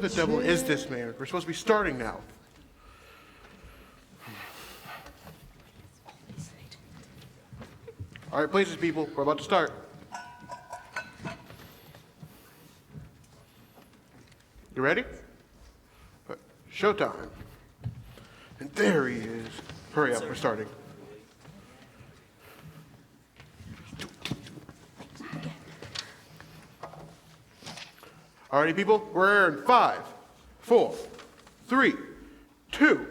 the devil is this man? We're supposed to be starting now. All right, places, people. We're about to start. You ready? Showtime. And there he is. Hurry up, we're starting. Alrighty, people, we're in 5, 4, 3, 2.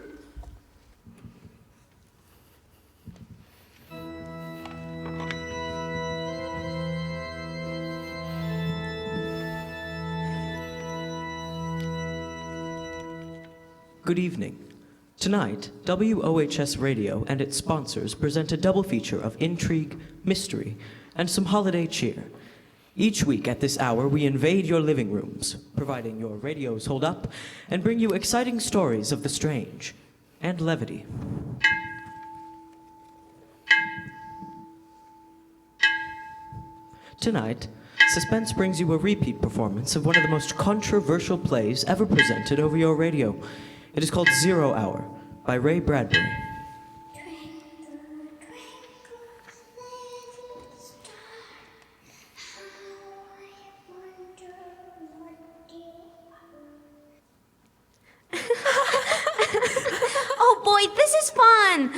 Good evening. Tonight, WOHS Radio and its sponsors present a double feature of intrigue, mystery, and some holiday cheer. Each week at this hour, we invade your living rooms, providing your radios hold up, and bring you exciting stories of the strange and levity. Tonight, Suspense brings you a repeat performance of one of the most controversial plays ever presented over your radio. It is called 0 Hour by Ray Bradbury. Oh boy, this is fun!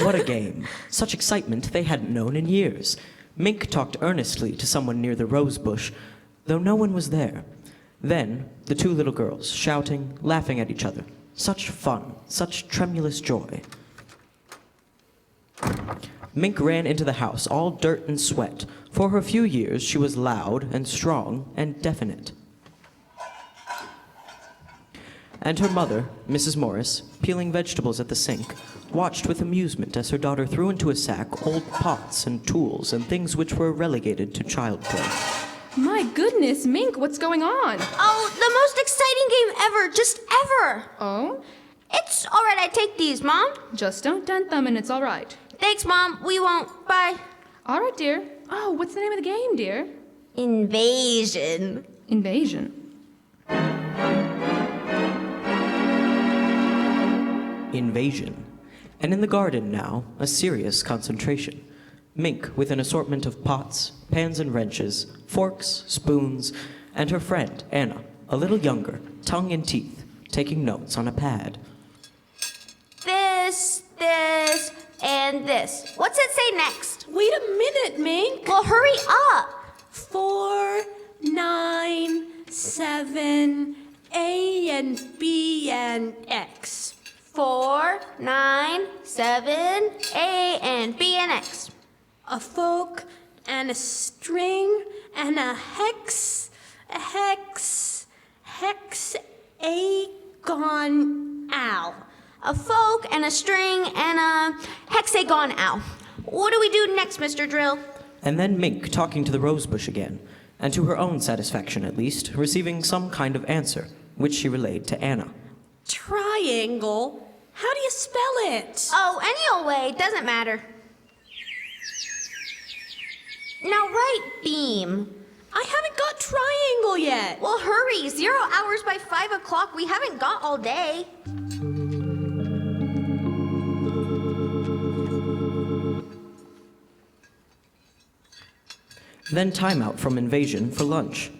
What a game. Such excitement they hadn't known in years. Mink talked earnestly to someone near the rose bush, though no one was there. Then, the two little girls, shouting, laughing at each other. Such fun, such tremulous joy. Mink ran into the house, all dirt and sweat. For her few years, she was loud and strong and definite. And her mother, Mrs. Morris, peeling vegetables at the sink, watched with amusement as her daughter threw into a sack old pots and tools and things which were relegated to child play. My goodness, Mink, what's going on? Oh, the most exciting game ever, just ever! Oh? It's all right, I take these, Mom. Just don't dent them and it's all right. Thanks, Mom, we won't. Bye. All right, dear. Oh, what's the name of the game, dear? Invasion. Invasion. Invasion. And in the garden now, a serious concentration. Mink with an assortment of pots, pans and wrenches, forks, spoons, and her friend, Anna, a little younger, tongue in teeth, taking notes on a pad. This, and this. What's it say next? Wait a minute, Mink. Well, hurry up. 4, 9, 7, A and B and X. 4, 9, 7, A, and B, and X. A folk and a string and a hexagon owl. A folk and a string and a hexagon owl. What do we do next, Mr. Drill? And then Mink talking to the rosebush again, and to her own satisfaction at least, receiving some kind of answer, which she relayed to Anna. Triangle? How do you spell it? Oh, any old way, doesn't matter. Now write beam. I haven't got triangle yet. Well, hurry, 0 hours by 5 o'clock. We haven't got all day. Then timeout from Invasion for lunch.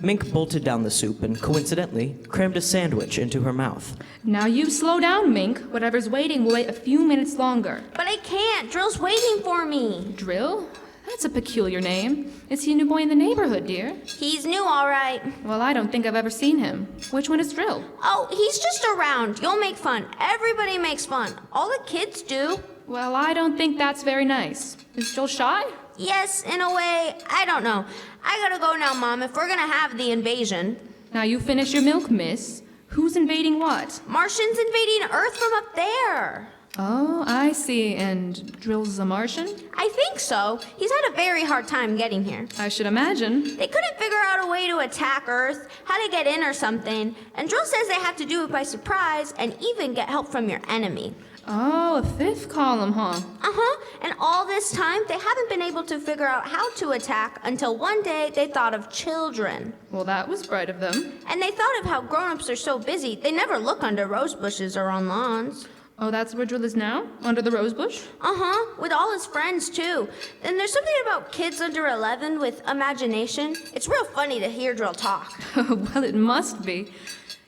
Mink bolted down the soup and, coincidentally, crammed a sandwich into her mouth. Now you slow down, Mink. Whatever's waiting will wait a few minutes longer. But I can't. Drill's waiting for me. Drill? That's a peculiar name. Is he a new boy in the neighborhood, dear? He's new, all right. Well, I don't think I've ever seen him. Which one is Drill? Oh, he's just around. You'll make fun. Everybody makes fun. All the kids do. Well, I don't think that's very nice. Is Drill shy? Yes, in a way. I don't know. I gotta go now, Mom, if we're gonna have the invasion. Now you finish your milk, miss. Who's invading what? Martians invading Earth from up there. Oh, I see. And Drill's a Martian? I think so. He's had a very hard time getting here. I should imagine. They couldn't figure out a way to attack Earth, how to get in or something, and Drill says they have to do it by surprise and even get help from your enemy. Oh, a fifth column, huh? Uh-huh, and all this time, they haven't been able to figure out how to attack until one day they thought of children. Well, that was bright of them. And they thought of how grown-ups are so busy, they never look under rose bushes or on lawns. Oh, that's where Drill is now? Under the rose bush? Uh-huh, with all his friends, too. And there's something about kids under 11 with imagination. It's real funny to hear Drill talk. Well, it must be.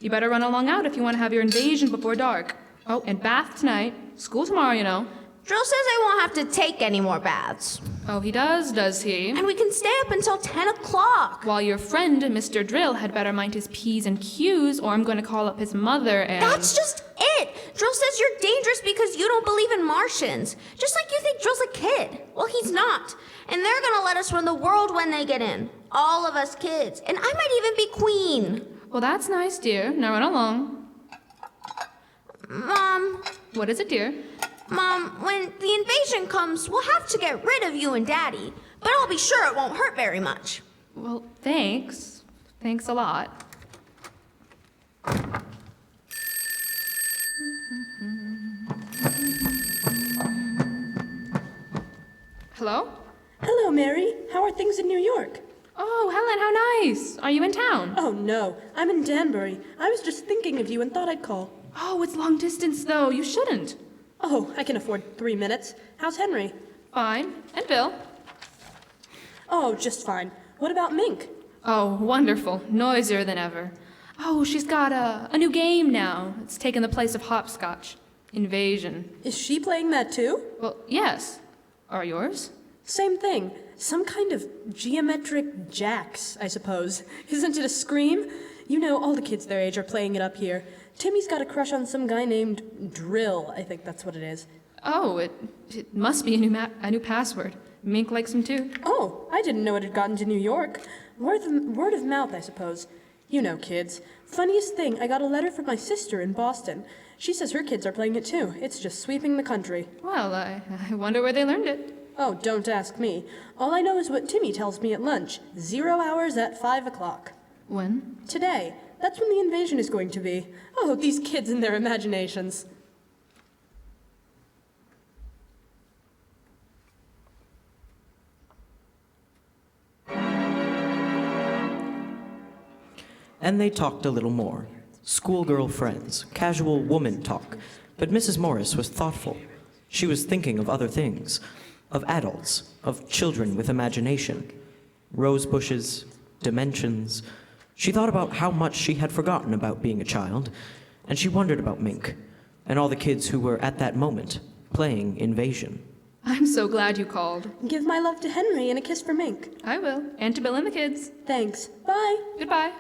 You better run along out if you want to have your invasion before dark. Oh, and bath tonight. School tomorrow, you know. Drill says I won't have to take any more baths. Oh, he does he? And we can stay up until 10 o'clock. While your friend, Mr. Drill, had better mind his P's and Q's, or I'm going to call up his mother and... That's just it! Drill says you're dangerous because you don't believe in Martians. Just like you think Drill's a kid. Well, he's not. And they're gonna let us run the world when they get in. All of us kids. And I might even be queen. Well, that's nice, dear. Now run along. Mom, What is it, dear? Mom, when the invasion comes, we'll have to get rid of you and Daddy. But I'll be sure it won't hurt very much. Well, thanks. Thanks a lot. Hello? Hello, Mary. How are things in New York? Oh, Helen, how nice. Are you in town? Oh, no. I'm in Danbury. I was just thinking of you and thought I'd call. Oh, it's long distance, though. You shouldn't. Oh, I can afford 3 minutes. How's Henry? Fine. And Bill? Oh, just fine. What about Mink? Oh, wonderful. Noisier than ever. Oh, she's got a new game now. It's taken the place of hopscotch. Invasion. Is she playing that too? Well, yes. Are yours? Same thing. Some kind of geometric jacks, I suppose. Isn't it a scream? You know, all the kids their age are playing it up here. Timmy's got a crush on some guy named Drill. I think that's what it is. Oh, it must be a new password. Mink likes him too. Oh, I didn't know it had gotten to New York. Word of mouth, I suppose. You know, kids. Funniest thing, I got a letter from my sister in Boston. She says her kids are playing it too. It's just sweeping the country. Well, I wonder where they learned it. Oh, don't ask me. All I know is what Timmy tells me at lunch. 0 hours at 5 o'clock. When? Today. That's when the invasion is going to be. Oh, these kids and their imaginations. And they talked a little more. Schoolgirl friends, casual woman talk. But Mrs. Morris was thoughtful. She was thinking of other things. Of adults, of children with imagination. Rose bushes, dimensions. She thought about how much she had forgotten about being a child, and she wondered about Mink, and all the kids who were at that moment playing Invasion. I'm so glad you called. Give my love to Henry and a kiss for Mink. I will. And to Bill and the kids. Thanks. Bye. Goodbye.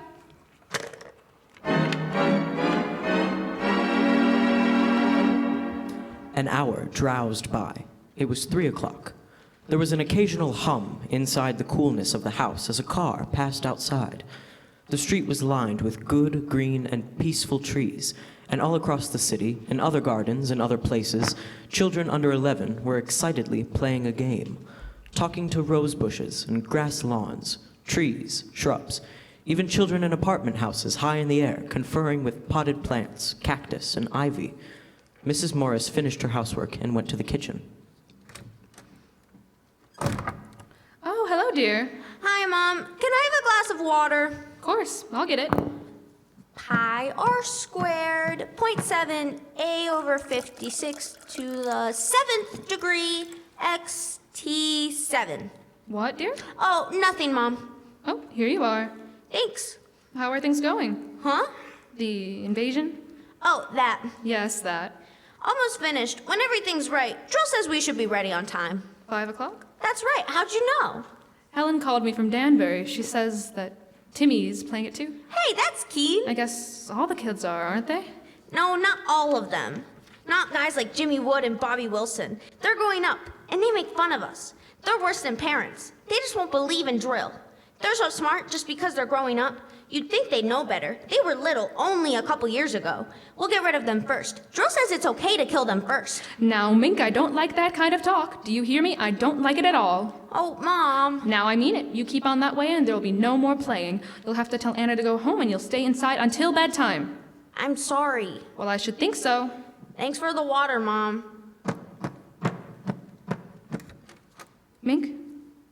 An hour drowsed by. It was 3 o'clock. There was an occasional hum inside the coolness of the house as a car passed outside. The street was lined with good, green, and peaceful trees, and all across the city, in other gardens and other places, children under 11 were excitedly playing a game, talking to rose bushes and grass lawns, trees, shrubs, even children in apartment houses high in the air, conferring with potted plants, cactus, and ivy. Mrs. Morris finished her housework and went to the kitchen. Oh, hello, dear. Hi, Mom. Can I have a glass of water? Of course, I'll get it. Pi r squared 0.7 a over 56 to the 7th degree xt7. What, dear? Oh, nothing, Mom. Oh, here you are. Thanks. How are things going? Huh? The invasion? Oh, that. Yes, that. Almost finished. When everything's right, Drill says we should be ready on time. 5 o'clock? That's right. How'd you know? Helen called me from Danbury. She says that Timmy's playing it too. Hey, that's keen. I guess all the kids are, aren't they? No, not all of them. Not guys like Jimmy Wood and Bobby Wilson. They're growing up, and they make fun of us. They're worse than parents. They just won't believe in Drill. They're so smart just because they're growing up. You'd think they'd know better. They were little only a couple years ago. We'll get rid of them first. Drill says it's okay to kill them first. Now, Mink, I don't like that kind of talk. Do you hear me? I don't like it at all. Oh, Mom. Now I mean it. You keep on that way and there'll be no more playing. You'll have to tell Anna to go home and you'll stay inside until bedtime. I'm sorry. Well, I should think so. Thanks for the water, Mom. Mink,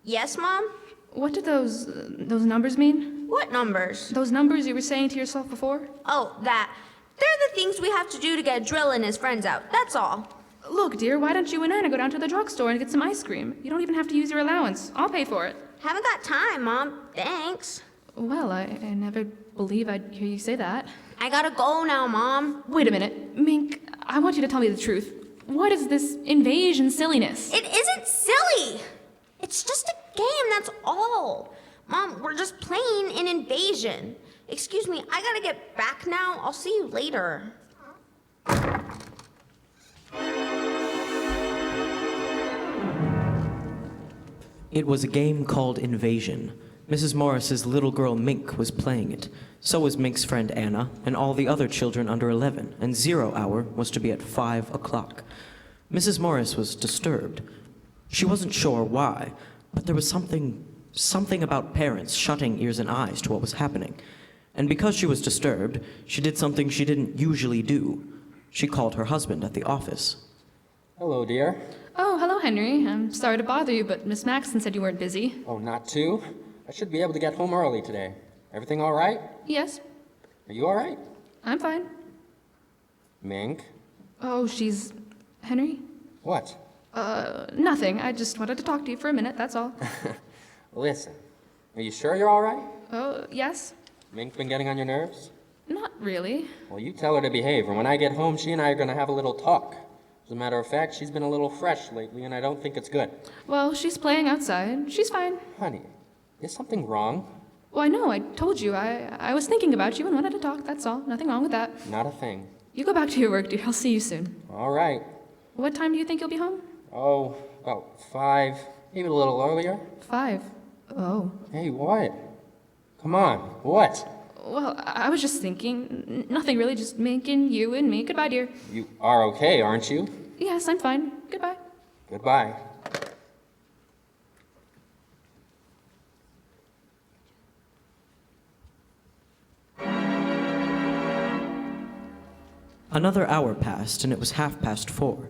Yes, Mom? what do those numbers mean? What numbers? Those numbers you were saying to yourself before? Oh, that. They're the things we have to do to get Drill and his friends out. That's all. Look, dear, why don't you and Anna go down to the drugstore and get some ice cream? You don't even have to use your allowance. I'll pay for it. Haven't got time, Mom. Thanks. Well, I never believe I'd hear you say that. I gotta go now, Mom. Wait a minute. Mink, I want you to tell me the truth. What is this invasion silliness? It isn't silly. It's just a game, that's all. Mom, we're just playing an invasion. Excuse me, I gotta get back now. I'll see you later. It was a game called Invasion. Mrs. Morris's little girl Mink was playing it. So was Mink's friend Anna, and all the other children under 11, and 0 hour was to be at 5 o'clock. Mrs. Morris was disturbed. She wasn't sure why, but there was something about parents shutting ears and eyes to what was happening. And because she was disturbed, she did something she didn't usually do. She called her husband at the office. Hello, dear. Oh, hello, Henry. I'm sorry to bother you, but Miss Maxton said you weren't busy. Oh, not too. I should be able to get home early today. Everything all right? Yes, Are you all right? I'm fine. Mink? Oh, she's... Henry? What? Nothing. I just wanted to talk to you for a minute, that's all. Listen, are you sure you're all right? Oh, yes? Mink been getting on your nerves? Not really. Well, you tell her to behave, and when I get home, she and I are going to have a little talk. As a matter of fact, she's been a little fresh lately, and I don't think it's good. Well, she's playing outside. She's fine. Honey, is something wrong? Well, I know. I told you. I was thinking about you and wanted to talk, that's all. Nothing wrong with that. Not a thing. You go back to your work, dear. I'll see you soon. All right. What time do you think you'll be home? Oh, about 5, maybe a little earlier. 5. Oh. Hey, what? Come on, what? Well, I was just thinking. Nothing really, just Mink and you and me. Goodbye, dear. You are okay, aren't you? Yes, I'm fine. Goodbye. Goodbye. Another hour passed, and it was 4:30.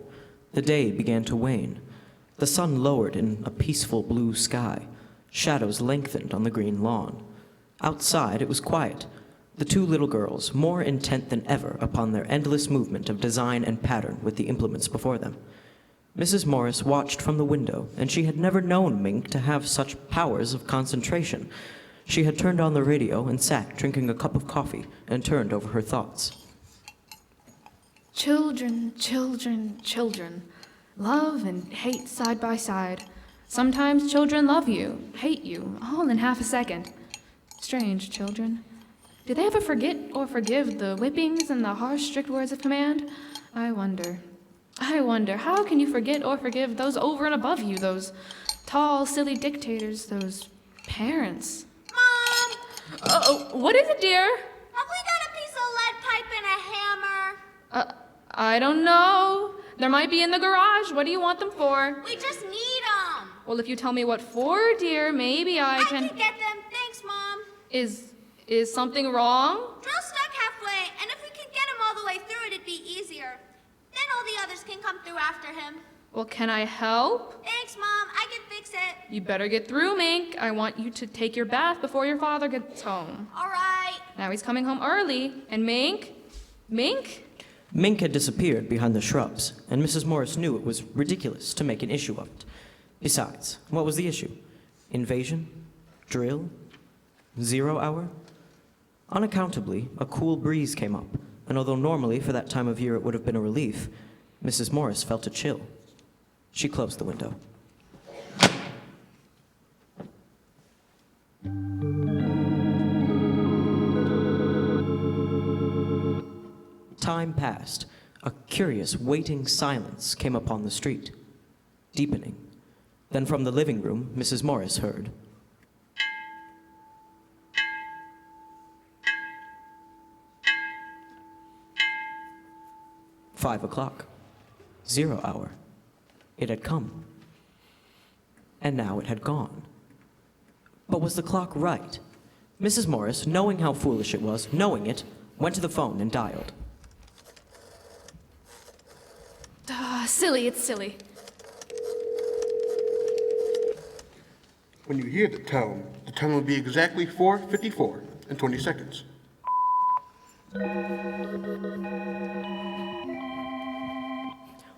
The day began to wane. The sun lowered in a peaceful blue sky. Shadows lengthened on the green lawn. Outside, it was quiet. The two little girls, more intent than ever upon their endless movement of design and pattern with the implements before them. Mrs. Morris watched from the window, and she had never known Mink to have such powers of concentration. She had turned on the radio and sat drinking a cup of coffee and turned over her thoughts. Children, children, children. Love and hate side by side. Sometimes children love you, hate you, all in half a second. Strange children. Do they ever forget or forgive the whippings and the harsh, strict words of command? I wonder, how can you forget or forgive those over and above you, those tall, silly dictators, those parents? Mom! Oh, what is it, dear? Have we got a piece of lead pipe and a hammer? I don't know. There might be in the garage. What do you want them for? We just need them. Well, if you tell me what for, dear, maybe I I can... can get them. Thanks, Mom. Is something wrong? Drill's stuck halfway, and if we could get him all the way through, it'd be easier. Then all the others can come through after him. Well, can I help? Thanks, Mom. I can fix it. You better get through, Mink. I want you to take your bath before your father gets home. All right. Now he's coming home early. And Mink? Mink? Mink had disappeared behind the shrubs, and Mrs. Morris knew it was ridiculous to make an issue of it. Besides, what was the issue? Invasion? Drill? 0 hour? Unaccountably, a cool breeze came up, and although normally for that time of year it would have been a relief, Mrs. Morris felt a chill. She closed the window. Time passed. A curious, waiting silence came upon the street, deepening. Then from the living room, Mrs. Morris heard. 5 o'clock. 0 hour. It had come. And now it had gone. But was the clock right? Mrs. Morris, knowing how foolish it was, knowing it, went to the phone and dialed. Silly, it's silly. When you hear the tone will be exactly 4:54 and 20 seconds.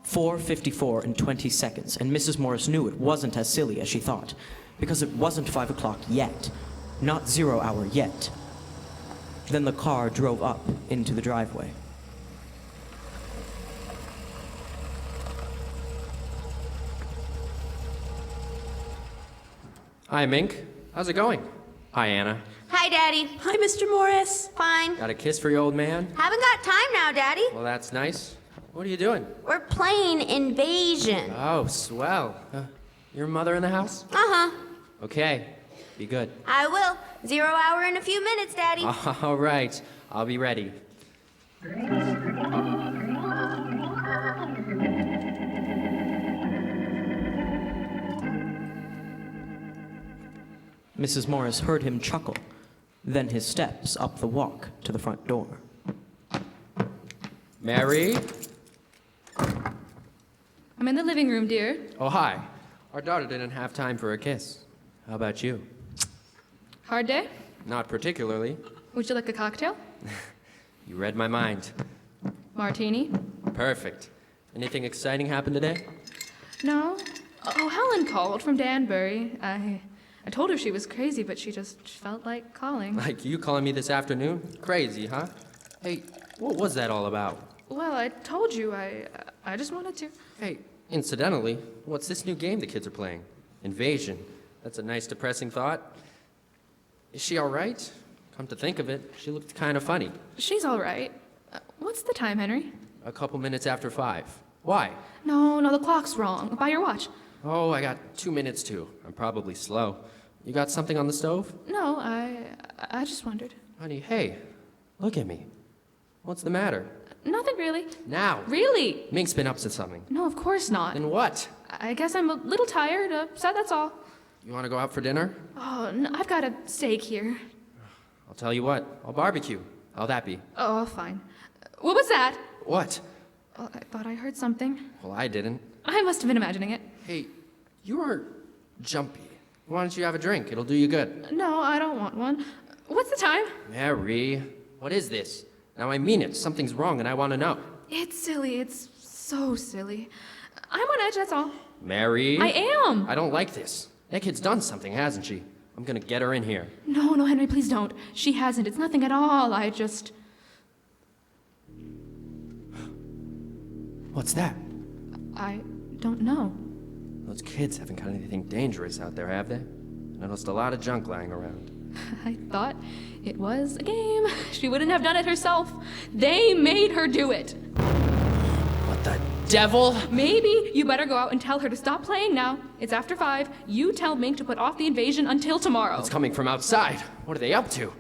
4:54 and 20 seconds, and Mrs. Morris knew it wasn't as silly as she thought, because it wasn't 5 o'clock yet, not 0 hour yet. Then the car drove up into the driveway. Hi, Mink. How's it going? Hi, Anna. Hi, Daddy. Hi, Mr. Morris. Fine. Got a kiss for your old man? Haven't got time now, Daddy. Well, that's nice. What are you doing? We're playing Invasion. Oh, swell. Your mother in the house? Uh-huh. Okay. Be good. I will. 0 hour in a few minutes, Daddy. All right. I'll be ready. Mrs. Morris heard him chuckle, then his steps up the walk to the front door. Mary? I'm in the living room, dear. Oh, hi. Our daughter didn't have time for a kiss. How about you? Hard day? Not particularly. Would you like a cocktail? You read my mind. Martini? Perfect. Anything exciting happen today? No. Oh, Helen called from Danbury. I told her she was crazy, but she just felt like calling. Like you calling me this afternoon? Crazy, huh? Hey, what was that all about? Well, I told you. I just wanted to. Hey, incidentally, what's this new game the kids are playing? Invasion. That's a nice depressing thought. Is she all right? Come to think of it, she looked kind of funny. She's all right. What's the time, Henry? A couple minutes after 5. Why? No, the clock's wrong. By your watch. Oh, I got 2 minutes too. I'm probably slow. You got something on the stove? No, I just wondered. Honey, hey, look at me. What's the matter? Nothing really. Now. Really? Mink's been up to something. No, of course not. Then what? I guess I'm a little tired, upset, that's all. You want to go out for dinner? Oh, no, I've got a steak here. I'll tell you what, I'll barbecue. How'll that be? Oh, fine. What was that? What? Oh, I thought I heard something. Well, I didn't. I must have been imagining it. Hey, you are jumpy. Why don't you have a drink? It'll do you good. No, I don't want one. What's the time? Mary, what is this? Now I mean it. Something's wrong and I want to know. It's silly. It's so silly. I'm on edge, that's all. Mary? I am. I don't like this. That kid's done something, hasn't she? I'm gonna get her in here. No, Henry, please don't. She hasn't. It's nothing at all. I just... What's that? I don't know. Those kids haven't got anything dangerous out there, have they? I noticed a lot of junk lying around. I thought it was a game. She wouldn't have done it herself. They made her do it. What the devil? Maybe you better go out and tell her to stop playing now. It's after 5. You tell Mink to put off the invasion until tomorrow. It's coming from outside. What are they up to?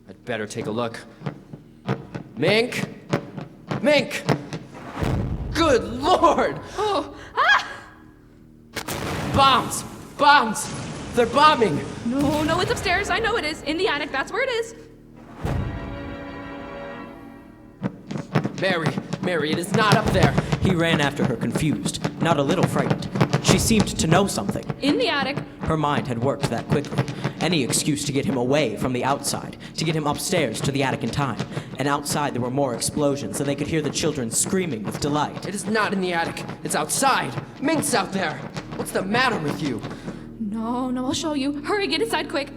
I'd better take a look. Mink? Mink! Good Lord! Oh, ah! Bombs! Bombs! They're bombing! No, it's upstairs. I know it is. In the attic, that's where it is. Mary, it is not up there. He ran after her, confused, not a little frightened. She seemed to know something. In the attic. Her mind had worked that quickly. Any excuse to get him away from the outside, to get him upstairs to the attic in time. And outside there were more explosions, and they could hear the children screaming with delight. It is not in the attic. It's outside. Mink's out there. What's the matter with you? No, I'll show you. Hurry, get inside quick.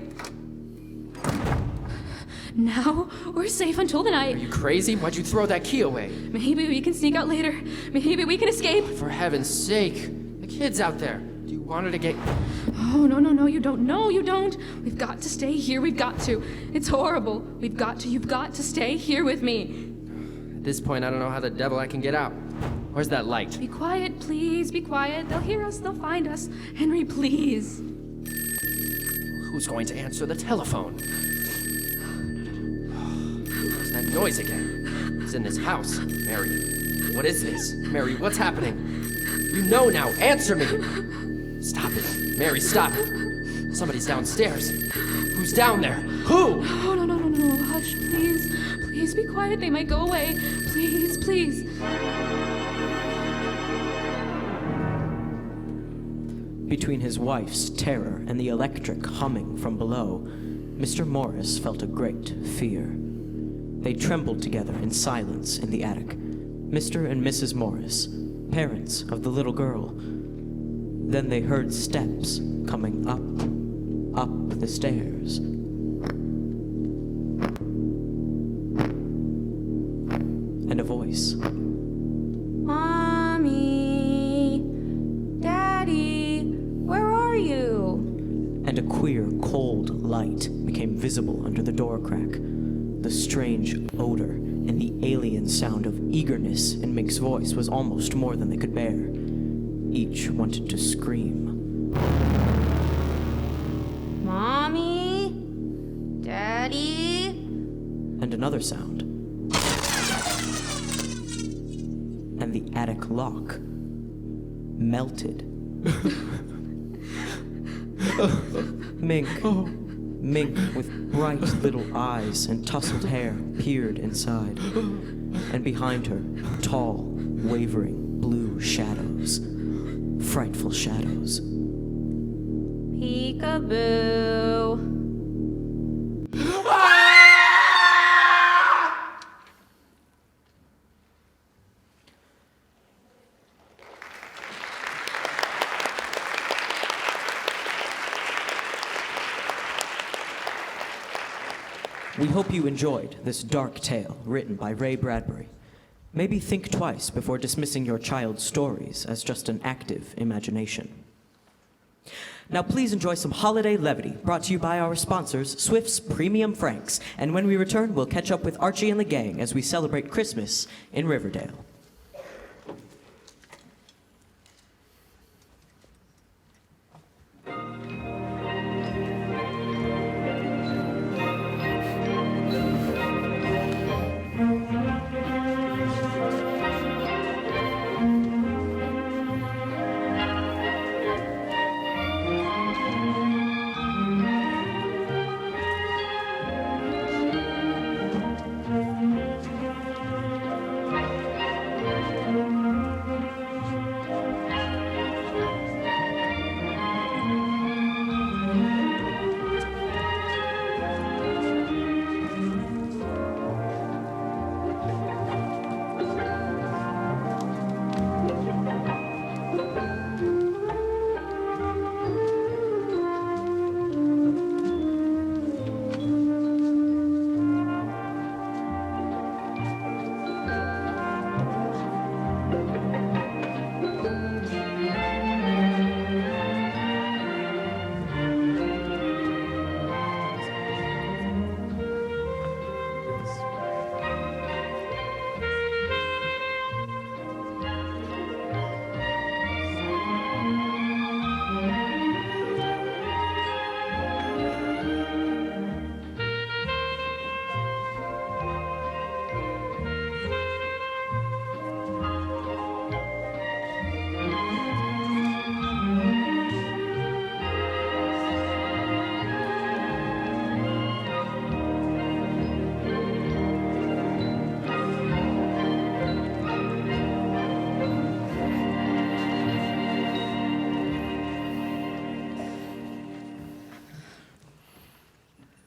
Now, we're safe until the Are night. you crazy? Why'd you throw that key away? Maybe we can sneak out later. Maybe we can escape. For heaven's sake. The kid's out there. Do you want her to get... Oh, no, you don't. No, you don't. We've got to stay here. We've got to. It's horrible. You've got to stay here with me. At this point, I don't know how the devil I can get out. Where's that light? Be quiet, please. Be quiet. They'll hear us. They'll find us. Henry, please. Who's going to answer the telephone? There's that noise again. It's in this house, Mary. What is this? Mary, what's happening? You know now. Answer me. Stop it. Mary, stop it. Somebody's downstairs. Who's down there? Who? Oh, no. Hush, please. Please be quiet. They might go away. Please. Between his wife's terror and the electric humming from below, Mr. Morris felt a great fear. They trembled together in silence in the attic. Mr. and Mrs. Morris, parents of the little girl. Then they heard steps coming up the stairs. And a voice. Mommy, Daddy, where are you? And a queer, cold light became visible under the door crack. The strange odor and the alien sound of eagerness in Mink's voice was almost more than they could bear. Each wanted to scream. Mommy, Daddy. And another sound. And the attic lock melted. Mink, with bright little eyes and tousled hair, peered inside. And behind her, tall, wavering blue shadows. Frightful shadows. Peekaboo. We hope you enjoyed this dark tale written by Ray Bradbury. Maybe think twice before dismissing your child's stories as just an active imagination. Now please enjoy some holiday levity brought to you by our sponsors, Swift's Premium Franks. And when we return, we'll catch up with Archie and the gang as we celebrate Christmas in Riverdale.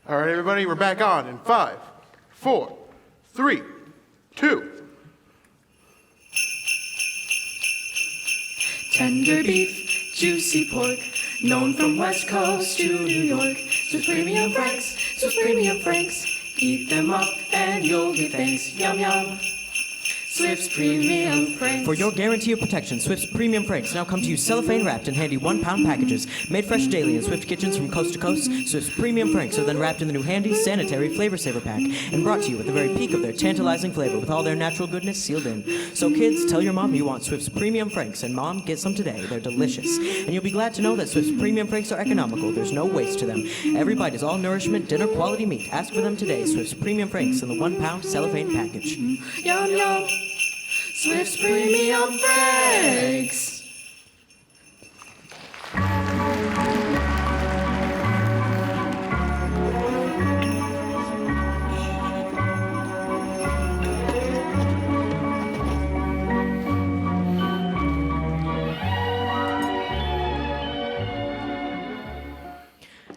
All right, everybody, we're back on in 5, 4, 3, 2. Tender beef, juicy pork, known from West Coast to New York. Swiss Premium Franks, Swiss Premium Franks. Eat them up and you'll get thanks. Yum yum. Swift's Premium Franks. For your guarantee of protection, Swift's Premium Franks now come to you cellophane wrapped in handy 1-pound packages. Made fresh daily in Swift kitchens from coast to coast, Swift's Premium Franks are then wrapped in the new handy sanitary Flavor Saver pack and brought to you at the very peak of their tantalizing flavor with all their natural goodness sealed in. So kids, tell your mom you want Swift's Premium Franks, and Mom, get some today. They're delicious. And you'll be glad to know that Swift's Premium Franks are economical. There's no waste to them. Every bite is all nourishment, dinner quality meat. Ask for them today. Swift's Premium Franks in the 1-pound cellophane package. Yum yum. Swift's Premium Franks.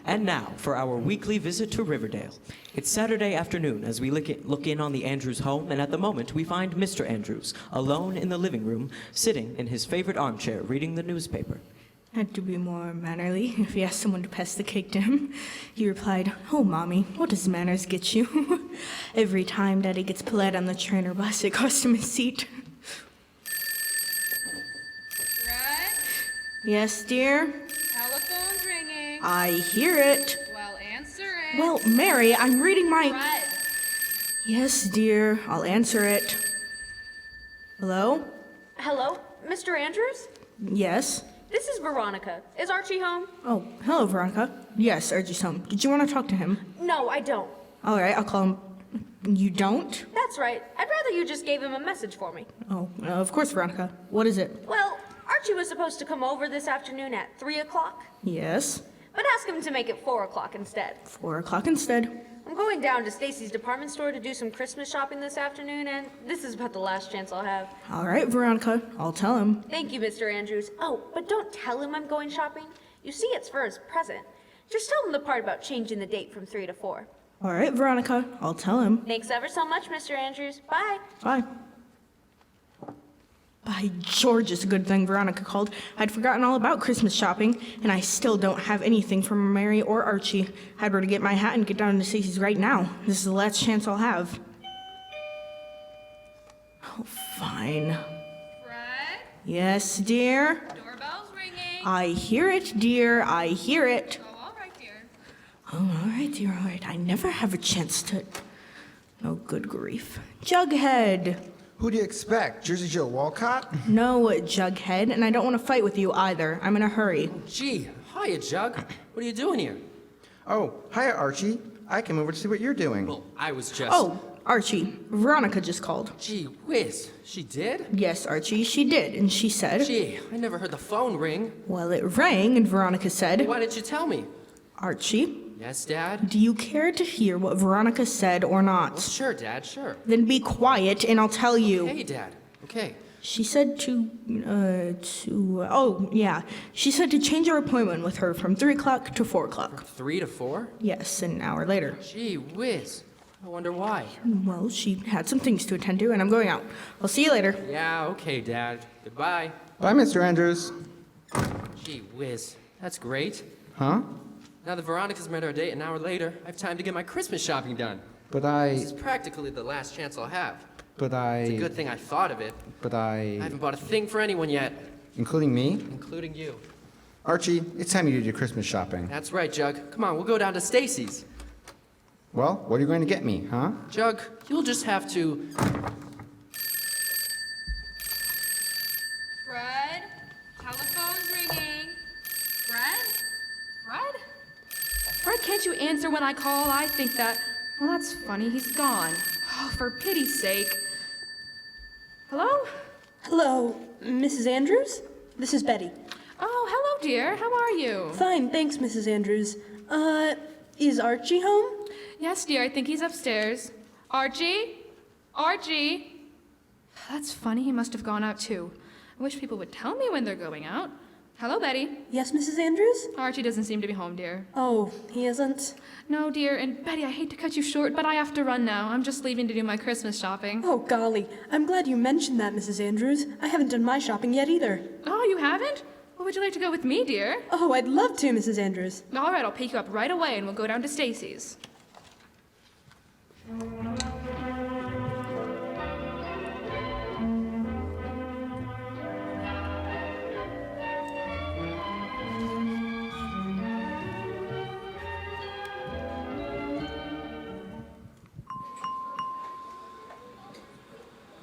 And now for our weekly visit to Riverdale. It's Saturday afternoon as we look in on the Andrews home, and at the moment we find Mr. Andrews alone in the living room, sitting in his favorite armchair reading the newspaper. Had to be more mannerly if he asked someone to pass the cake to him. He replied, "Oh, Mommy, what does manners get you?" Every time Daddy gets polite on the train or bus, it costs him his seat. Fred? Yes, dear? Telephone's ringing. I hear it. Well, answer it. Well, Mary, I'm reading my... Fred. Yes, dear, I'll answer it. Hello? Hello, Mr. Andrews? Yes? This is Veronica. Is Archie home? Oh, hello, Veronica. Yes, Archie's home. Did you want to talk to him? No, I don't. All right, I'll call him. You don't? That's right. I'd rather you just gave him a message for me. Oh, of course, Veronica. What is it? Well, Archie was supposed to come over this afternoon at 3 o'clock, Yes? but ask him to make it 4 o'clock instead. 4 o'clock instead. I'm going down to Stacy's department store to do some Christmas shopping this afternoon, and this is about the last chance I'll have. All right, Veronica. I'll tell him. Thank you, Mr. Andrews. Oh, but don't tell him I'm going shopping. You see, it's for his present. Just tell him the part about changing the date from 3 to 4. All right, Veronica. I'll tell him. Thanks ever so much, Mr. Andrews. Bye. Bye. By George, it's a good thing Veronica called. I'd forgotten all about Christmas shopping, and I still don't have anything from Mary or Archie. I'd better get my hat and get down to Stacy's right now. This is the last chance I'll have. Oh, fine. Fred? Yes, dear? Doorbell's ringing. I hear it, dear. I hear it. Oh, all right, dear. Oh, all right, dear, all right. I never have a chance to... Oh, good grief. Jughead! Who do you expect? Jersey Joe Walcott? No, Jughead, and I don't want to fight with you either. I'm in a hurry. Gee, hiya, Jug. What are you doing here? Oh, hiya, Archie. I came over to see what you're doing. Well, I was just... Oh, Archie, Veronica just called. Gee whiz, she did? Yes, Archie, she did, and she said... Gee, I never heard the phone ring. Well, it rang, and Veronica said... Why didn't you tell me? Archie, Yes, Dad? do you care to hear what Veronica said or not? Well, sure, Dad, sure. Then be quiet, and I'll tell you. Hey, Dad. Okay. She said she said to change our appointment with her from 3 o'clock to 4 o'clock. 3 to 4? Yes, an hour later. Gee whiz. I wonder why. Well, she had some things to attend to, and I'm going out. I'll see you later. Yeah, okay, Dad. Goodbye. Bye, Mr. Andrews. Gee whiz. That's great. Huh? Now that Veronica's met our date an hour later, I have time to get my Christmas shopping done. But This is practically the last chance I'll have. It's a good thing I thought of it. I haven't bought a thing for anyone yet, Including me? including you. Archie, it's time you did your Christmas shopping. That's right, Jug. Come on, we'll go down to Stacy's. Well, what are you going to get me, huh? Jug, you'll just have to... Fred? Telephone's ringing. Fred? Fred? Fred, can't you answer when I call? I think that... Well, that's funny. He's gone. Oh, for pity's sake. Hello? Hello, Mrs. Andrews? This is Betty. Oh, hello, dear. How are you? Fine, thanks, Mrs. Andrews. Is Archie home? Yes, dear. I think he's upstairs. Archie? Archie? That's funny. He must have gone out, too. I wish people would tell me when they're going out. Hello, Betty. Yes, Mrs. Andrews? Archie doesn't seem to be home, dear. Oh, he isn't? No, dear, and Betty, I hate to cut you short, but I have to run now. I'm just leaving to do my Christmas shopping. Oh, golly. I'm glad you mentioned that, Mrs. Andrews. I haven't done my shopping yet either. Oh, you haven't? Well, would you like to go with me, dear? Oh, I'd love to, Mrs. Andrews. All right, I'll pick you up right away and we'll go down to Stacy's.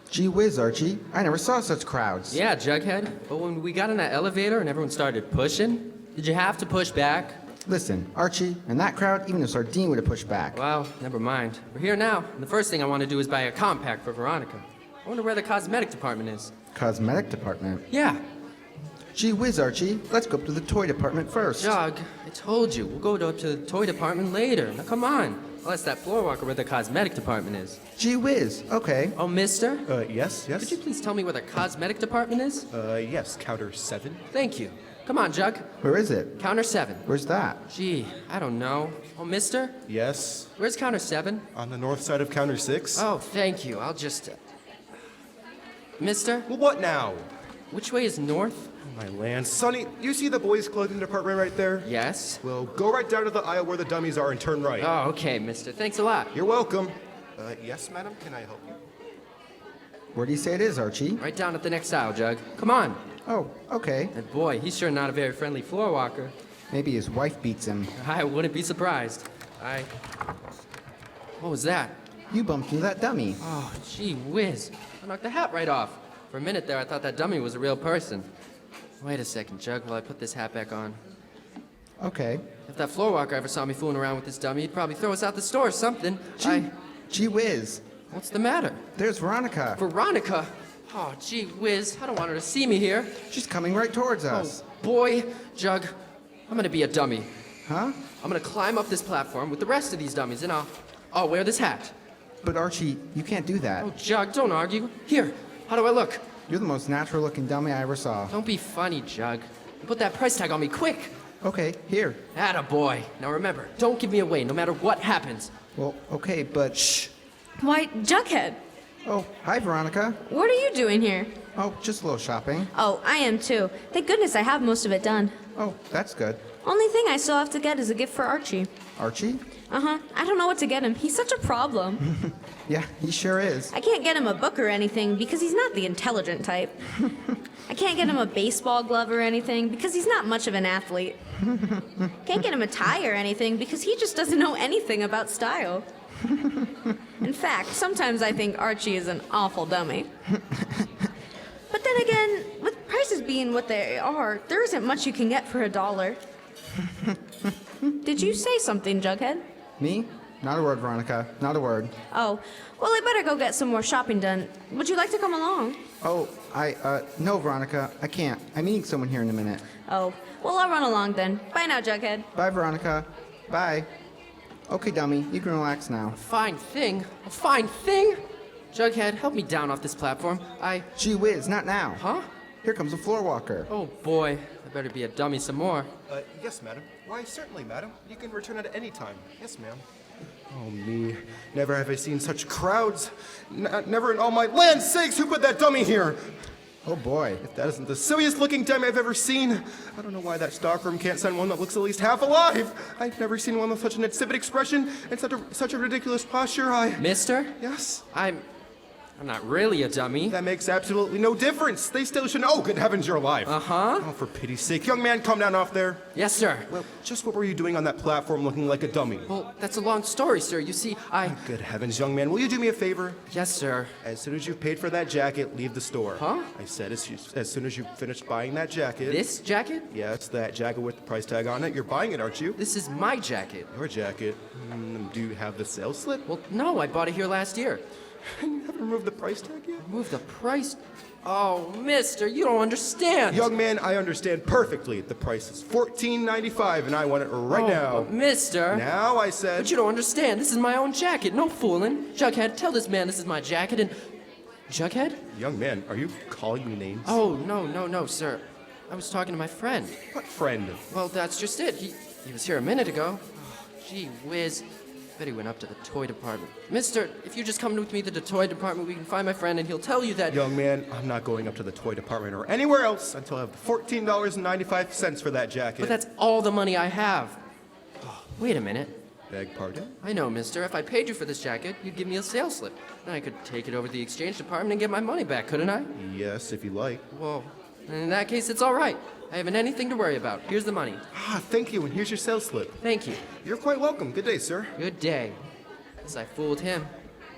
Gee whiz, Archie. I never saw such crowds. Yeah, Jughead. But when we got in that elevator and everyone started pushing, did you have to push back? Listen, Archie, in that crowd, even a sardine would have pushed back. Well, never mind. We're here now, and the first thing I want to do is buy a compact for Veronica. I wonder where the cosmetic department is. Cosmetic department. Yeah. Gee whiz, Archie. Let's go up to the toy department first. Jug, I told you, we'll go up to the toy department later. Now come on. I'll ask that floor walker where the cosmetic department is. Gee whiz. Okay. Oh, mister? Yes. Could you please tell me where the cosmetic department is? Yes, counter 7. Thank you. Come on, Jug. Where is it? Counter 7. Where's that? Gee, I don't know. Oh, mister? Yes, Where's counter 7? on the north side of counter 6. Oh, thank you. I'll just... Mister? Well, what now? Which way is north? Oh, my land. Sonny, you see the boys' clothing department right there? Yes. Well, go right down to the aisle where the dummies are and turn right. Oh, okay, mister. Thanks a lot. You're welcome. Yes, madam, can I help you? Where do you say it is, Archie? Right down at the next aisle, Jug. Come on. Oh, okay. And boy, he's sure not a very friendly floor walker. Maybe his wife beats him. I wouldn't be surprised. What was that? You bumped into that dummy. Oh, gee whiz. I knocked the hat right off. For a minute there, I thought that dummy was a real person. Wait a second, Jug, while I put this hat back on. Okay. If that floor walker ever saw me fooling around with this dummy, he'd probably throw us out the store or something. Gee whiz. What's the matter? There's Veronica. Veronica? Oh, gee whiz. I don't want her to see me here. She's coming right towards us. Oh, boy. Jug, I'm gonna be a dummy. Huh? I'm gonna climb up this platform with the rest of these dummies, and I'll wear this hat. But Archie, you can't do that. Oh, Jug, don't argue. Here, how do I look? You're the most natural looking dummy I ever saw. Don't be funny, Jug. Put that price tag on me, quick. Okay, here. Attaboy. Now remember, don't give me away, no matter what happens. Well, okay, but shh. Why, Jughead, Oh, hi, Veronica. what are you doing here? Oh, just a little shopping. Oh, I am too. Thank goodness I have most of it done. Oh, that's good. Only thing I still have to get is a gift for Archie. Archie? Uh-huh. I don't know what to get him. He's such a problem. Yeah, he sure is. I can't get him a book or anything because he's not the intelligent type. I can't get him a baseball glove or anything because he's not much of an athlete. Can't get him a tie or anything because he just doesn't know anything about style. In fact, sometimes I think Archie is an awful dummy. But then again, with prices being what they are, there isn't much you can get for $1. Did you say something, Jughead? Me? Not a word, Veronica. Not a word. Oh, well, I better go get some more shopping done. Would you like to come along? Oh, no, Veronica. I can't. I'm meeting someone here in a minute. Oh, well, I'll run along then. Bye now, Jughead. Bye, Veronica. Bye. Okay, dummy, you can relax now. Fine thing? A fine thing? Jughead, help me down off this platform. Gee whiz, not now. Huh? Here comes a floor walker. Oh, boy. I better be a dummy some more. Yes, madam. Why, certainly, madam. You can return at any time. Yes, ma'am. Oh, me. Never have I seen such crowds. Never in all my land's sakes, who put that dummy here? Oh, boy. If that isn't the silliest looking dummy I've ever seen, I don't know why that stockroom can't send one that looks at least half alive. I've never seen one with such an insipid expression and such a ridiculous posture. Mister? Yes? I'm not really a dummy. That makes absolutely no difference. They still should know. Oh, good heavens, you're alive. Uh-huh. Oh, for pity's sake. Young man, come down off there. Yes, sir. Well, just what were you doing on that platform looking like a dummy? Well, that's a long story, sir. You see, Good heavens, young man. Will you do me a favor? Yes, sir. As soon as you've paid for that jacket, leave the store. Huh? I said as soon as you've finished buying that jacket. This jacket? Yes, that jacket with the price tag on it. You're buying it, aren't you? This is my jacket. Your jacket. Do you have the sales slip? Well, no, I bought it here last year. You haven't removed the price tag yet? Remove the price? Oh, mister, you don't understand. Young man, I understand perfectly. The price is $14.95, and I want it right now. But mister. Now, I said. But you don't understand. This is my own jacket. No fooling. Jughead, tell this man this is my jacket and... Jughead? Young man, are you calling me names? Oh, no, sir. I was talking to my friend. What friend? Well, that's just it. He was here a minute ago. Oh, gee whiz. Bet he went up to the toy department. Mister, if you just come with me to the toy department, we can find my friend and he'll tell you that... Young man, I'm not going up to the toy department or anywhere else until I have $14.95 for that jacket. But that's all the money I have. Oh, wait a minute. Beg pardon? I know, mister. If I paid you for this jacket, you'd give me a sales slip. Then I could take it over to the exchange department and get my money back, couldn't I? Yes, if you like. Well, in that case, it's all right. I haven't anything to worry about. Here's the money. Thank you, and here's your sales slip. Thank you. You're quite welcome. Good day, sir. Good day. Guess I fooled him.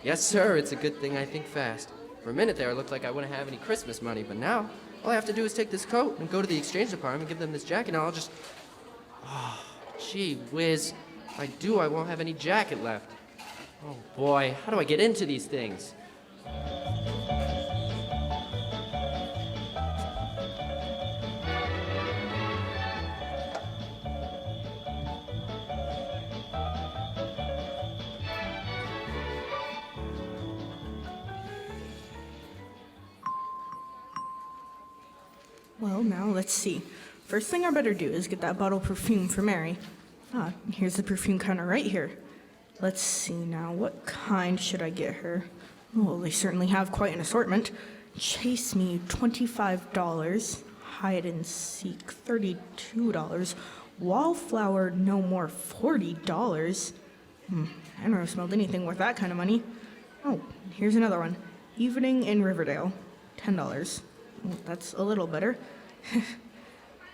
Yes, sir, it's a good thing I think fast. For a minute there, it looked like I wouldn't have any Christmas money, but now, all I have to do is take this coat and go to the exchange department and give them this jacket, and I'll just... Oh, gee whiz. If I do, I won't have any jacket left. Oh, boy, how do I get into these things? Well, now let's see. First thing I better do is get that bottle of perfume for Mary. Here's the perfume counter right here. Let's see now, what kind should I get her? Well, they certainly have quite an assortment. Chase Me, $25. Hide and Seek, $32. Wallflower, no more, $40. I never smelled anything worth that kind of money. Oh, here's another one. Evening in Riverdale, $10. Well, that's a little better.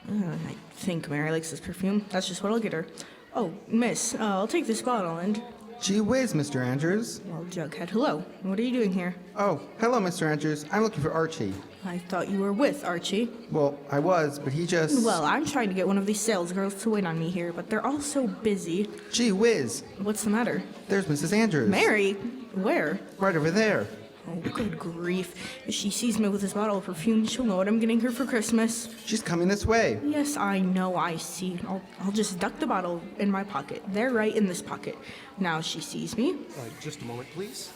I think Mary likes this perfume. That's just what I'll get her. Oh, miss, I'll take this bottle and... Gee whiz, Mr. Andrews. Well, Jughead, hello. What are you doing here? Oh, hello, Mr. Andrews. I'm looking for Archie. I thought you were with Archie. Well, I was, but he just... Well, I'm trying to get one of these sales girls to wait on me here, but they're all so busy. Gee whiz. What's the matter? There's Mrs. Andrews. Mary? Where? Right over there. Oh, good grief. If she sees me with this bottle of perfume, she'll know what I'm getting her for Christmas. She's coming this way. Yes, I know, I see. I'll just duck the bottle in my pocket. They're right in this pocket. Now she sees me. Just a moment, please.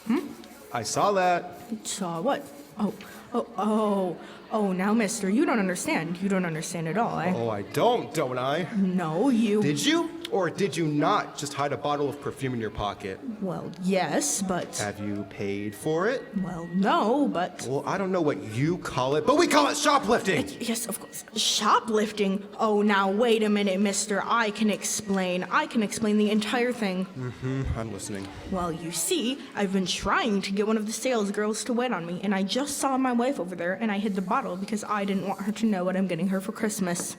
I saw that. Saw what? Oh, now, mister, you don't understand. You don't understand at all, eh? Oh, I don't I? No, you... Did you? Or did you not just hide a bottle of perfume in your pocket? Well, yes, but... Have you paid for it? Well, no, but... Well, I don't know what you call it, but we call it shoplifting! Yes, of course. Shoplifting? Oh, now, wait a minute, mister. I can explain the entire thing. I'm listening. Well, you see, I've been trying to get one of the sales girls to wait on me, and I just saw my wife over there, and I hid the bottle because I didn't want her to know what I'm getting her for Christmas.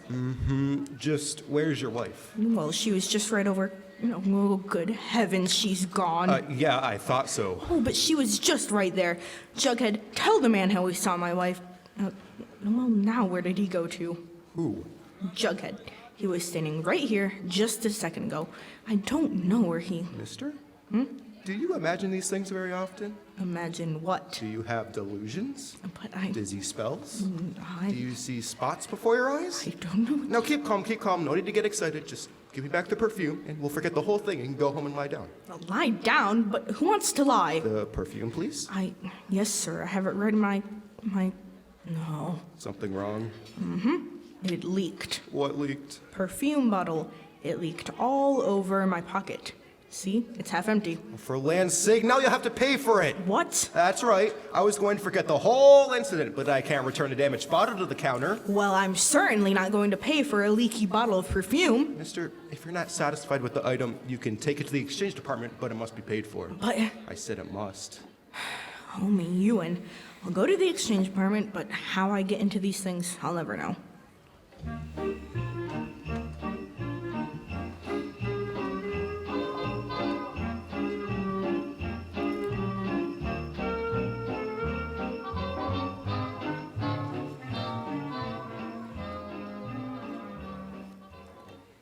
Just, where's your wife? Well, she was just right over... Oh, good heavens, she's gone. Yeah, I thought so. Oh, but she was just right there. Jughead, tell the man how we saw my wife. Well, now where did he go to? Who? Jughead. He was standing right here just a second ago. I don't know where he... Mister? Do you imagine these things very often? Imagine what? Do you have delusions? But I... Dizzy spells? I... Do you see spots before your eyes? I don't know. No, keep calm. No need to get excited. Just give me back the perfume, and we'll forget the whole thing and go home and lie down. Well, lie down? But who wants to lie? The perfume, please? Yes, sir. I have it right in my... No. Something wrong? It leaked. What leaked? Perfume bottle. It leaked all over my pocket. See? It's half empty. For land's sake, now you'll have to pay for it. What? That's right. I was going to forget the whole incident, but I can't return a damaged bottle to the counter. Well, I'm certainly not going to pay for a leaky bottle of perfume. Mister, if you're not satisfied with the item, you can take it to the exchange department, but it must be paid for. But... I said it must. Oh, me, Ewan. I'll go to the exchange department, but how I get into these things, I'll never know.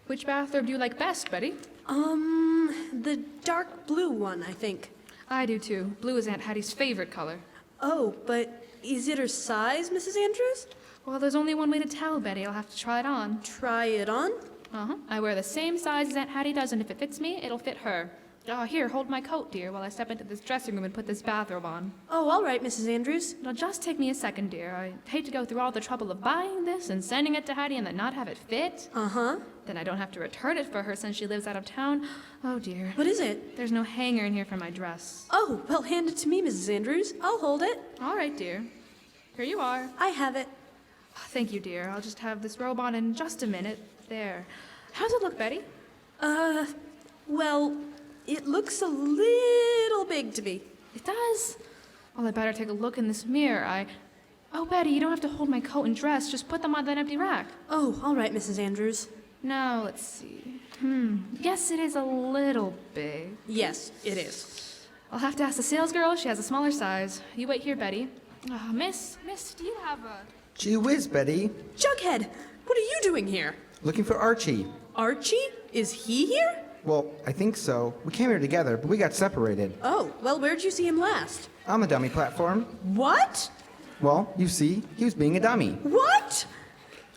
Which bathrobe do you like best, Betty? The dark blue one, I think. I do too. Blue is Aunt Hattie's favorite color. Oh, but is it her size, Mrs. Andrews? Well, there's only one way to tell, Betty. I'll have to try it on. Try it on? I wear the same size as Aunt Hattie does, and if it fits me, it'll fit her. Here, hold my coat, dear, while I step into this dressing room and put this bathrobe on. Oh, all right, Mrs. Andrews. It'll just take me a second, dear. I hate to go through all the trouble of buying this and sending it to Hattie and then not have it fit. Then I don't have to return it for her since she lives out of town. Oh, dear. What is it? There's no hanger in here for my dress. Oh, well, hand it to me, Mrs. Andrews. I'll hold it. All right, dear. Here you are. I have it. Thank you, dear. I'll just have this robe on in just a minute. There. How's it look, Betty? Well, it looks a little big to me. It does? Well, I better take a look in this mirror. Oh, Betty, you don't have to hold my coat and dress. Just put them on that empty rack. Oh, all right, Mrs. Andrews. Now, let's see. Yes, it is a little big. Yes, it is. I'll have to ask the sales girl if she has a smaller size. You wait here, Betty. Miss, do you have a... Gee whiz, Betty. Jughead, what are you doing here? Looking for Archie. Archie? Is he here? Well, I think so. We came here together, but we got separated. Oh, well, where'd you see him last? On the dummy platform. What? Well, you see, he was being a dummy. What?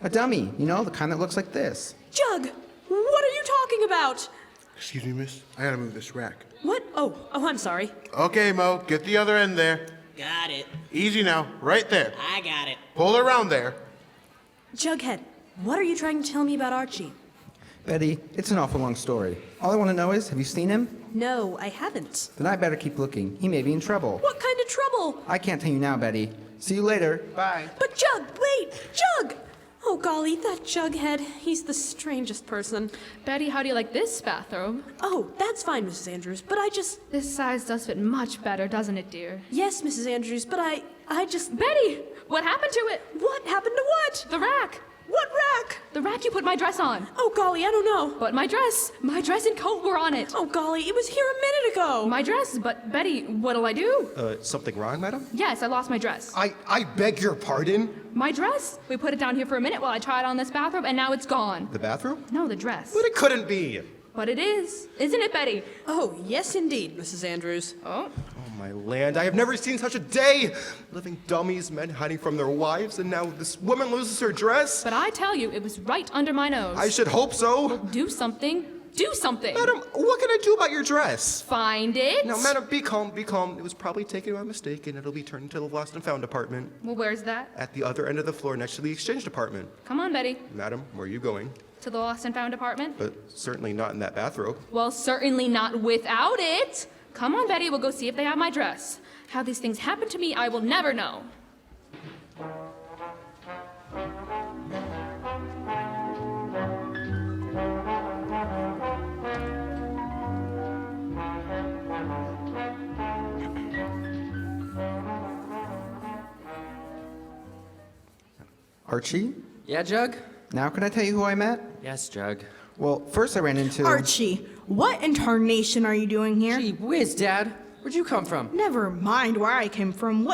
A dummy, you know, the kind that looks like this. Jug, what are you talking about? Excuse me, miss. I gotta move this rack. What? Oh, I'm sorry. Okay, Mo, get the other end there. Got it. Easy now, right there. I got it. Pull around there. Jughead, what are you trying to tell me about Archie? Betty, it's an awful long story. All I want to know is, have you seen him? No, I haven't. Then I better keep looking. He may be in trouble. What kind of trouble? I can't tell you now, Betty. See you later. Bye. But Jug, wait! Jug! Oh golly, that Jughead. He's the strangest person. Betty, how do you like this bathrobe? Oh, that's fine, Mrs. Andrews, but I just... This size does fit much better, doesn't it, dear? Yes, Mrs. Andrews, but I just... Betty, what happened to it? What happened to what? The rack. What rack? The rack you put my dress on. Oh golly, I don't know. But my dress and coat were on it. Oh golly, it was here a minute ago. My dress, but Betty, what'll I do? Something wrong, madam? Yes, I lost my dress. I beg your pardon? My dress? We put it down here for a minute while I tried on this bathrobe, and now it's gone. The bathroom? No, the dress. But it couldn't be. But it is. Isn't it, Betty? Oh, yes indeed, Mrs. Andrews. Oh. Oh, my land, I have never seen such a day! Living dummies, men hiding from their wives, and now this woman loses her dress? But I tell you, it was right under my nose. I should hope so. Do something. Do something. Madam, what can I do about your dress? Find it. No, madam, be calm, be calm. It was probably taken by mistake, and it'll be turned into the lost and found department. Well, where's that? At the other end of the floor next to the exchange department. Come on, Betty. Madam, where are you going? To the lost and found department? But certainly not in that bathrobe. Well, certainly not without it. Come on, Betty, we'll go see if they have my dress. How these things happen to me, I will never know. Archie? Yeah, Jug? Now can I tell you who I met? Yes, Jug. Well, first I ran into... Archie, what in tarnation are you doing here? Gee whiz, Dad. Where'd you come from? Never mind where I came from.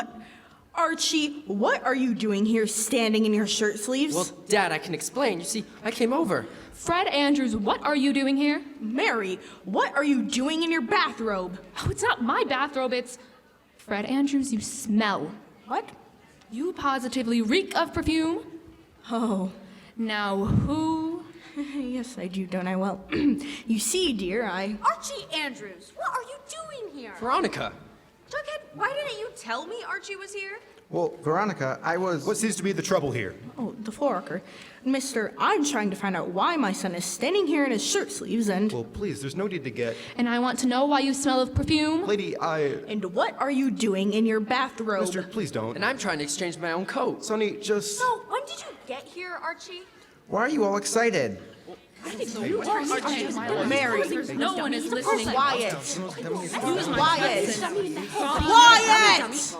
Archie, what are you doing here standing in your shirt sleeves? Well, Dad, I can explain. You see, I came over. Fred Andrews, what are you doing here? Mary, what are you doing in your bathrobe? Oh, it's not my bathrobe, it's... Fred Andrews, you smell. What? You positively reek of perfume. Oh. Now, who... Yes, I do, don't I? Well, you see, dear, Archie Andrews, what are you doing here? Veronica. Jughead, why didn't you tell me Archie was here? Well, Veronica, I was... What seems to be the trouble here? Oh, the floor rocker. Mister, I'm trying to find out why my son is standing here in his shirt sleeves and... Well, please, there's no need to get... And I want to know why you smell of perfume. Lady, And what are you doing in your bathrobe? Mister, please don't. And I'm trying to exchange my own coat. Sonny, just... So, when did you get here, Archie? Why are you all excited? Mary, No one is listening. quiet. Quiet. Quiet!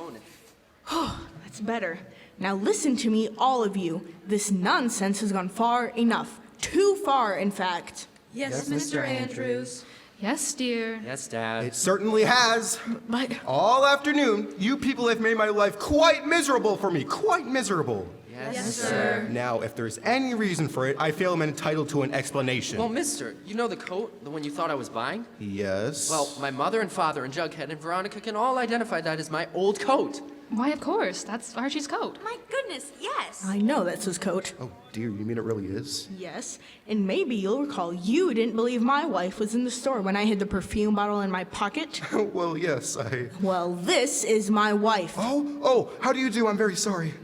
That's better. Now listen to me, all of you. This nonsense has gone far enough. Too far, in fact. Yes, Mr. Andrews. Yes, dear. Yes, Dad. It certainly has. But All afternoon, you people have made my life quite miserable for me. Quite miserable. Yes, sir. Now, if there's any reason for it, I feel I'm entitled to an explanation. Well, mister, you know the coat? The one you thought I was buying? Yes. Well, my mother and father and Jughead and Veronica can all identify that as my old coat. Why, of course. That's Archie's coat. My goodness, yes. I know that's his coat. Oh, dear, you mean it really is? Yes, and maybe you'll recall you didn't believe my wife was in the store when I hid the perfume bottle in my pocket. Well, yes, I... Well, this is my wife. Oh, how do you do? I'm very sorry.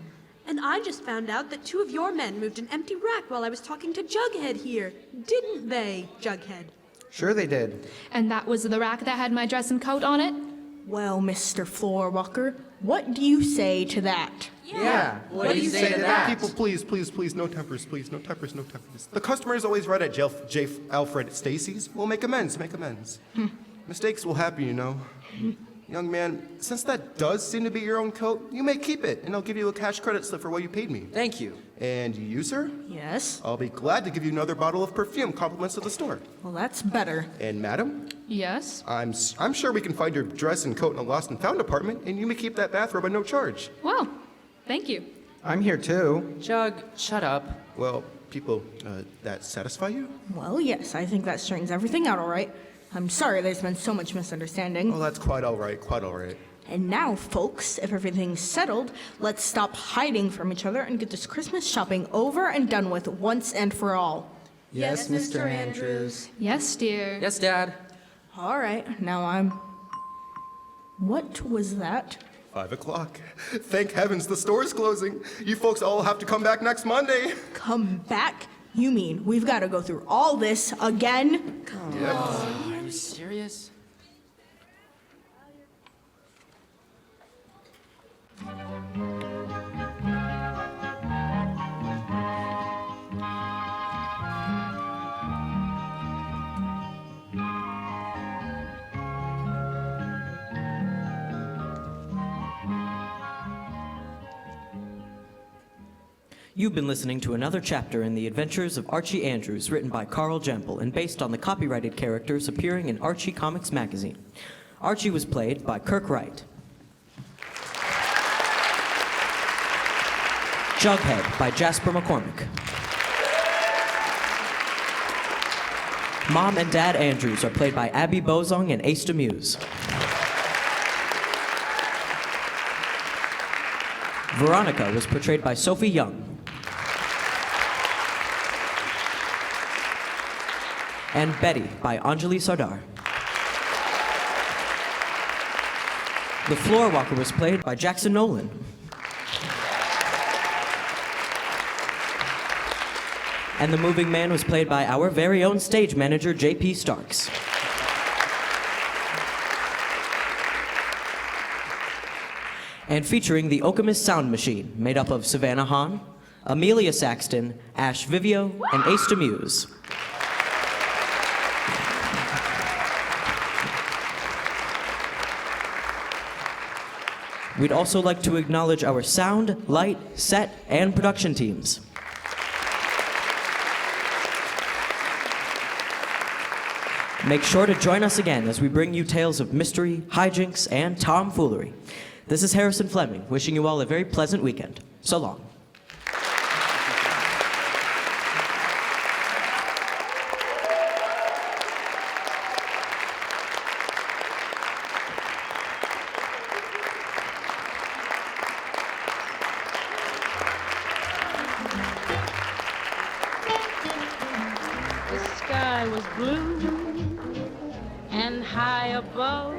And I just found out that 2 of your men moved an empty rack while I was talking to Jughead here. Didn't they, Jughead? Sure they did. And that was the rack that had my dress and coat on it? Well, Mr. Floorwalker, what do you say to that? Yeah. What do you say to that? People, please, no tempers, please. No tempers, no tempers. The customer is always right at J. Alfred Stacy's. We'll make amends, Mistakes will happen, you know. Young man, since that does seem to be your own coat, you may keep it, and I'll give you a cash credit slip for what you paid me. Thank you. And you, sir? Yes? I'll be glad to give you another bottle of perfume, compliments of the store. Well, that's better. And madam, Yes. I'm sure we can find your dress and coat in a lost and found department, and you may keep that bathrobe at no charge. Well, thank you. I'm here too. Jug, shut up. Well, people, that satisfy you? Well, yes, I think that straightens everything out all right. I'm sorry there's been so much misunderstanding. Oh, that's quite all right, quite all right. And now, folks, if everything's settled, let's stop hiding from each other and get this Christmas shopping over and done with once and for all. Yes, Mr. Andrews. Yes, dear. Yes, Dad. All right, now What was that? 5 o'clock. Thank heavens the store's closing. You folks all have to come back next Monday. Come back? You mean we've got to go through all this again? Yep. Are you serious? You've been listening to another chapter in the adventures of Archie Andrews, written by Carl Jempel and based on the copyrighted characters appearing in Archie Comics magazine. Archie was played by Kirk Wright. Jughead by Jasper McCormick. Mom and Dad Andrews are played by Abby Bozong and Ace Demuse. Veronica was portrayed by Sophie Young. And Betty by Anjali Sardar. The Floor Walker was played by Jackson Nolan. And the Moving Man was played by our very own stage manager, J.P. Starks. And featuring the Okemos Sound Machine, made up of Savannah Hahn, Amelia Saxton, Ash Vivio, and Ace Demuse. We'd also like to acknowledge our sound, light, set, and production teams. Make sure to join us again as we bring you tales of mystery, hijinks, and tomfoolery. This is Harrison Fleming, wishing you all a very pleasant weekend. So long. The sky was blue and high above